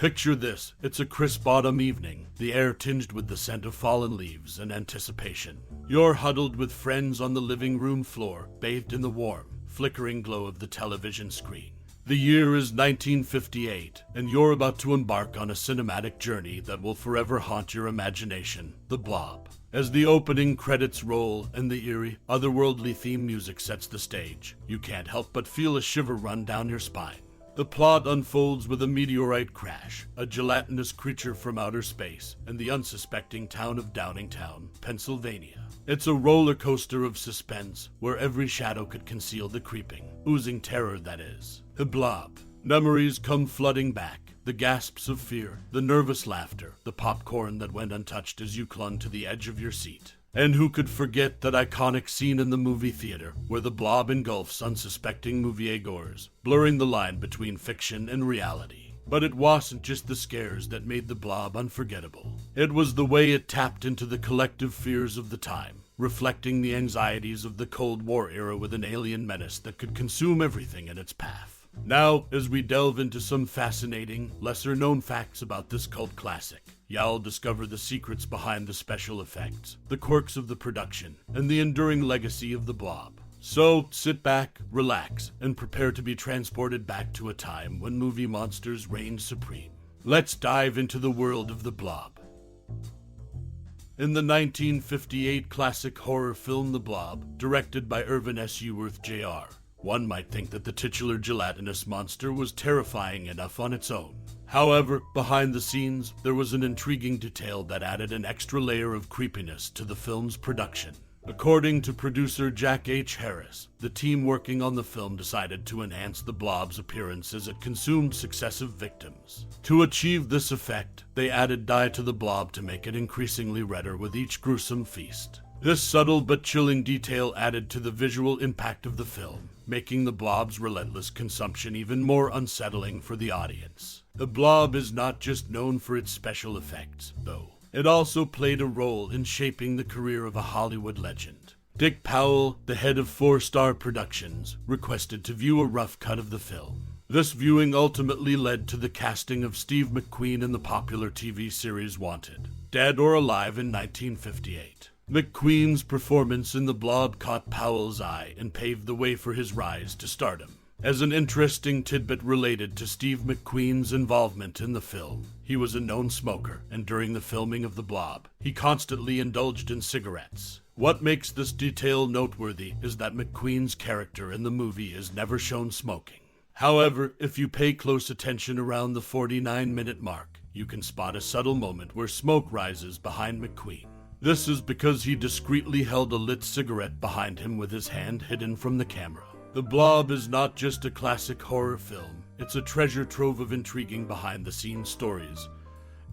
Picture this, it's a crisp autumn evening, the air tinged with the scent of fallen leaves and anticipation. You're huddled with friends on the living room floor, bathed in the warm, flickering glow of the television screen. The year is 1958, and you're about to embark on a cinematic journey that will forever haunt your imagination, The Blob. As the opening credits roll and the eerie, otherworldly theme music sets the stage, you can't help but feel a shiver run down your spine. The plot unfolds with a meteorite crash, a gelatinous creature from outer space, and the unsuspecting town of Downingtown, Pennsylvania. It's a roller coaster of suspense, where every shadow could conceal the creeping, oozing terror that is The Blob. Memories come flooding back, the gasps of fear, the nervous laughter, the popcorn that went untouched as you clung to the edge of your seat. And who could forget that iconic scene in the movie theater where the Blob engulfs unsuspecting moviegoers, blurring the line between fiction and reality. But it wasn't just the scares that made the Blob unforgettable. It was the way it tapped into the collective fears of the time, reflecting the anxieties of the Cold War era with an alien menace that could consume everything in its path. Now, as we delve into some fascinating, lesser-known facts about this cult classic, you'll discover the secrets behind the special effects, the quirks of the production, and the enduring legacy of the Blob. So, sit back, relax, and prepare to be transported back to a time when movie monsters reigned supreme. Let's dive into the world of the Blob. In the 1958 classic horror film The Blob, directed by Irvin S. Ewirth Jr., one might think that the titular gelatinous monster was terrifying enough on its own. However, behind the scenes, there was an intriguing detail that added an extra layer of creepiness to the film's production. According to producer Jack H. Harris, the team working on the film decided to enhance the Blob's appearance as it consumed successive victims. To achieve this effect, they added dye to the Blob to make it increasingly redder with each gruesome feast. This subtle but chilling detail added to the visual impact of the film, making the Blob's relentless consumption even more unsettling for the audience. The Blob is not just known for its special effects, though. It also played a role in shaping the career of a Hollywood legend. Dick Powell, the head of 4-Star Productions, requested to view a rough cut of the film. This viewing ultimately led to the casting of Steve McQueen in the popular TV series Wanted, Dead or Alive in 1958. McQueen's performance in The Blob caught Powell's eye and paved the way for his rise to stardom. As an interesting tidbit related to Steve McQueen's involvement in the film, he was a known smoker, and during the filming of The Blob, he constantly indulged in cigarettes. What makes this detail noteworthy is that McQueen's character in the movie is never shown smoking. However, if you pay close attention around the 49-minute mark, you can spot a subtle moment where smoke rises behind McQueen. This is because he discreetly held a lit cigarette behind him with his hand hidden from the camera. The Blob is not just a classic horror film, it's a treasure trove of intriguing behind-the-scenes stories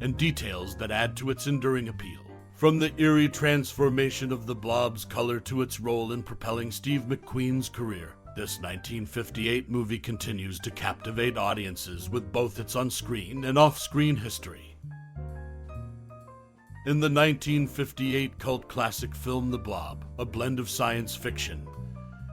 and details that add to its enduring appeal. From the eerie transformation of the Blob's color to its role in propelling Steve McQueen's career, this 1958 movie continues to captivate audiences with both its on-screen and off-screen history. In the 1958 cult classic film The Blob, a blend of science fiction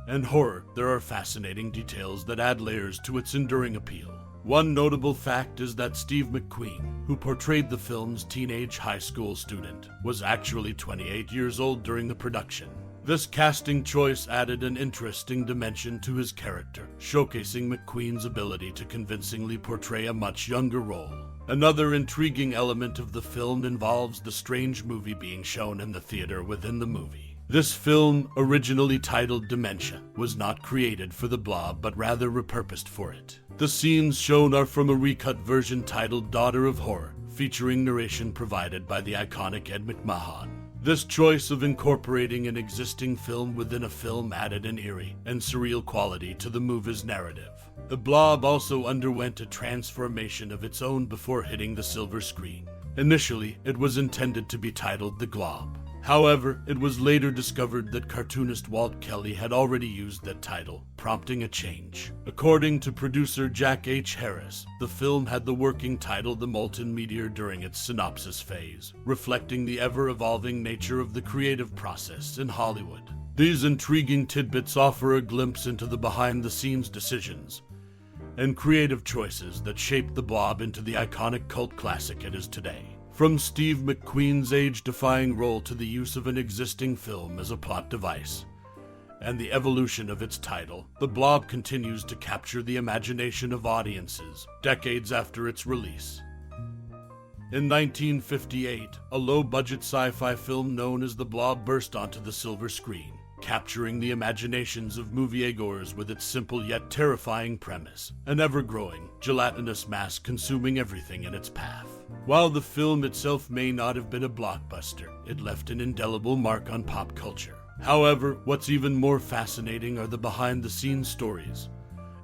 and horror, there are fascinating details that add layers to its enduring appeal. One notable fact is that Steve McQueen, who portrayed the film's teenage high school student, was actually 28 years old during the production. This casting choice added an interesting dimension to his character, showcasing McQueen's ability to convincingly portray a much younger role. Another intriguing element of the film involves the strange movie being shown in the theater within the movie. This film, originally titled Dementia, was not created for the Blob but rather repurposed for it. The scenes shown are from a recut version titled Daughter of Horror, featuring narration provided by the iconic Ed McMahon. This choice of incorporating an existing film within a film added an eerie and surreal quality to the movie's narrative. The Blob also underwent a transformation of its own before hitting the silver screen. Initially, it was intended to be titled The Glob. However, it was later discovered that cartoonist Walt Kelly had already used that title, prompting a change. According to producer Jack H. Harris, the film had the working title The Molten Meteor during its synopsis phase, reflecting the ever-evolving nature of the creative process in Hollywood. These intriguing tidbits offer a glimpse into the behind-the-scenes decisions and creative choices that shaped the Blob into the iconic cult classic it is today. From Steve McQueen's age-defying role to the use of an existing film as a plot device, and the evolution of its title, the Blob continues to capture the imagination of audiences decades after its release. In 1958, a low-budget sci-fi film known as The Blob burst onto the silver screen, capturing the imaginations of moviegoers with its simple yet terrifying premise, an ever-growing, gelatinous mass consuming everything in its path. While the film itself may not have been a blockbuster, it left an indelible mark on pop culture. However, what's even more fascinating are the behind-the-scenes stories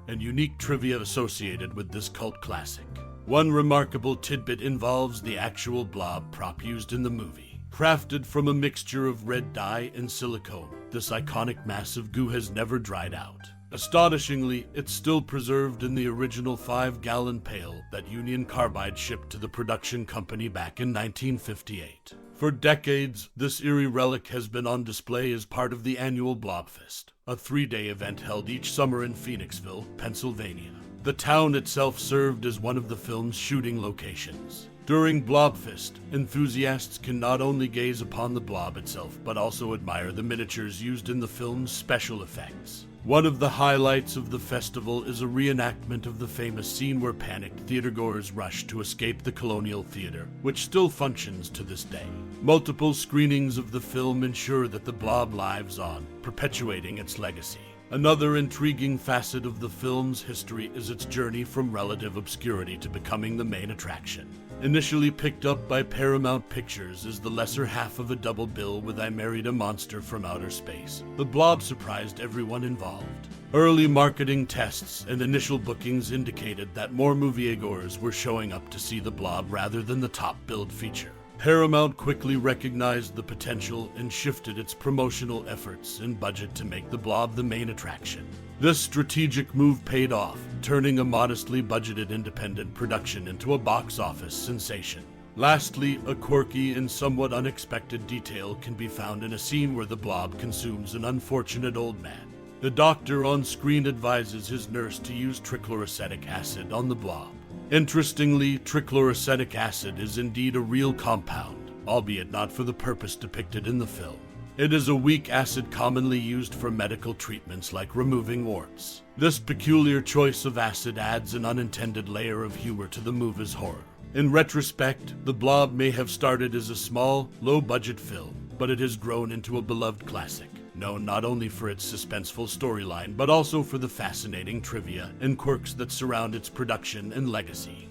and unique trivia associated with this cult classic. One remarkable tidbit involves the actual Blob prop used in the movie. Crafted from a mixture of red dye and silicone, this iconic mass of goo has never dried out. Astonishingly, it's still preserved in the original 5-gallon pail that Union Carbide shipped to the production company back in 1958. For decades, this eerie relic has been on display as part of the annual Blobfest, a 3-day event held each summer in Phoenixville, Pennsylvania. The town itself served as one of the film's shooting locations. During Blobfest, enthusiasts can not only gaze upon the Blob itself, but also admire the miniatures used in the film's special effects. One of the highlights of the festival is a reenactment of the famous scene where panicked theatergoers rush to escape the Colonial Theater, which still functions to this day. Multiple screenings of the film ensure that the Blob lives on, perpetuating its legacy. Another intriguing facet of the film's history is its journey from relative obscurity to becoming the main attraction. Initially picked up by Paramount Pictures as the lesser half of a double bill with I Married a Monster from Outer Space, the Blob surprised everyone involved. Early marketing tests and initial bookings indicated that more moviegoers were showing up to see the Blob rather than the top-billed feature. Paramount quickly recognized the potential and shifted its promotional efforts and budget to make the Blob the main attraction. This strategic move paid off, turning a modestly budgeted independent production into a box office sensation. Lastly, a quirky and somewhat unexpected detail can be found in a scene where the Blob consumes an unfortunate old man. The doctor on screen advises his nurse to use trichloroacetic acid on the Blob. Interestingly, trichloroacetic acid is indeed a real compound, albeit not for the purpose depicted in the film. It is a weak acid commonly used for medical treatments like removing warts. This peculiar choice of acid adds an unintended layer of humor to the movie's horror. In retrospect, The Blob may have started as a small, low-budget film, but it has grown into a beloved classic, known not only for its suspenseful storyline, but also for the fascinating trivia and quirks that surround its production and legacy.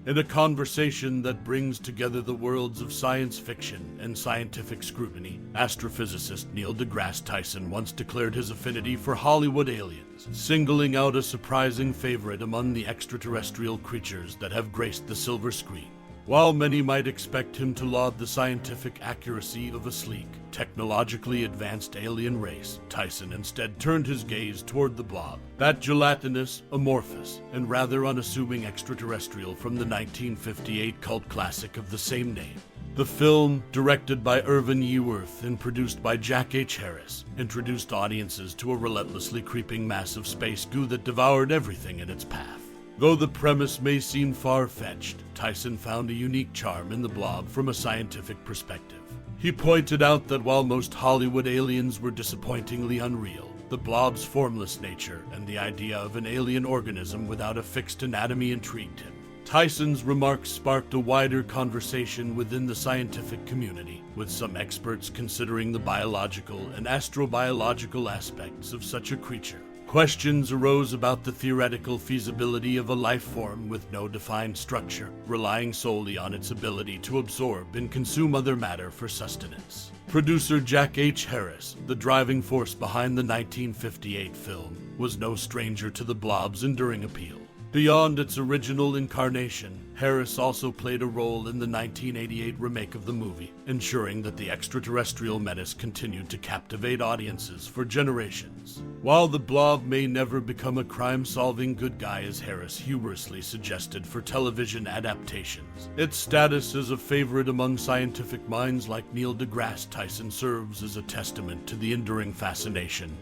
In a conversation that brings together the worlds of science fiction and scientific scrutiny, astrophysicist Neil deGrasse Tyson once declared his affinity for Hollywood aliens, singling out a surprising favorite among the extraterrestrial creatures that have graced the silver screen. While many might expect him to laud the scientific accuracy of a sleek, technologically advanced alien race, Tyson instead turned his gaze toward the Blob, that gelatinous, amorphous, and rather unassuming extraterrestrial from the 1958 cult classic of the same name. The film, directed by Irvin Ewerth and produced by Jack H. Harris, introduced audiences to a relentlessly creeping mass of space goo that devoured everything in its path. Though the premise may seem far-fetched, Tyson found a unique charm in the Blob from a scientific perspective. He pointed out that while most Hollywood aliens were disappointingly unreal, the Blob's formless nature and the idea of an alien organism without a fixed anatomy intrigued him. Tyson's remarks sparked a wider conversation within the scientific community, with some experts considering the biological and astrobiological aspects of such a creature. Questions arose about the theoretical feasibility of a life form with no defined structure, relying solely on its ability to absorb and consume other matter for sustenance. Producer Jack H. Harris, the driving force behind the 1958 film, was no stranger to the Blob's enduring appeal. Beyond its original incarnation, Harris also played a role in the 1988 remake of the movie, ensuring that the extraterrestrial menace continued to captivate audiences for generations. While the Blob may never become a crime-solving good guy as Harris humorously suggested for television adaptations, its status as a favorite among scientific minds like Neil deGrasse Tyson serves as a testament to the enduring fascination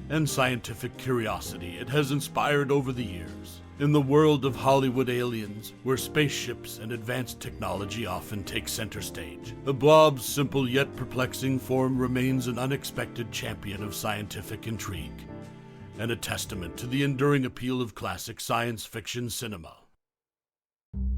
and scientific curiosity it has inspired over the years. In the world of Hollywood aliens, where spaceships and advanced technology often take center stage, the Blob's simple yet perplexing form remains an unexpected champion of scientific intrigue, and a testament to the enduring appeal of classic science fiction cinema.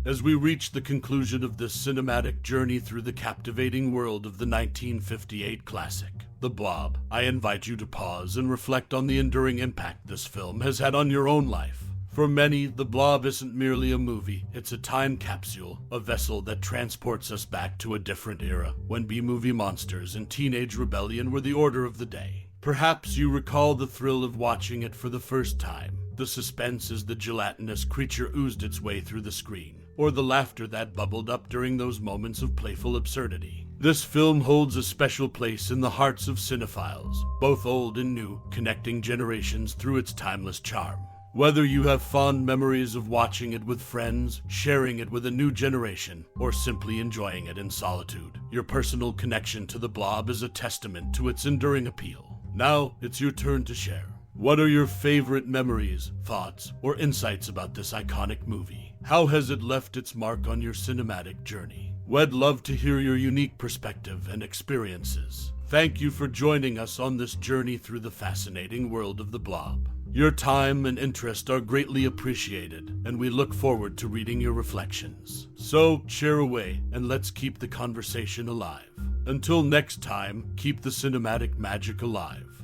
As we reach the conclusion of this cinematic journey through the captivating world of the 1958 classic, The Blob, I invite you to pause and reflect on the enduring impact this film has had on your own life. For many, The Blob isn't merely a movie, it's a time capsule, a vessel that transports us back to a different era, when B-movie monsters and teenage rebellion were the order of the day. Perhaps you recall the thrill of watching it for the first time, the suspense as the gelatinous creature oozed its way through the screen, or the laughter that bubbled up during those moments of playful absurdity. This film holds a special place in the hearts of cinephiles, both old and new, connecting generations through its timeless charm. Whether you have fond memories of watching it with friends, sharing it with a new generation, or simply enjoying it in solitude, your personal connection to The Blob is a testament to its enduring appeal. Now, it's your turn to share. What are your favorite memories, thoughts, or insights about this iconic movie? How has it left its mark on your cinematic journey? We'd love to hear your unique perspective and experiences. Thank you for joining us on this journey through the fascinating world of The Blob. Your time and interest are greatly appreciated, and we look forward to reading your reflections. So, share away, and let's keep the conversation alive. Until next time, keep the cinematic magic alive.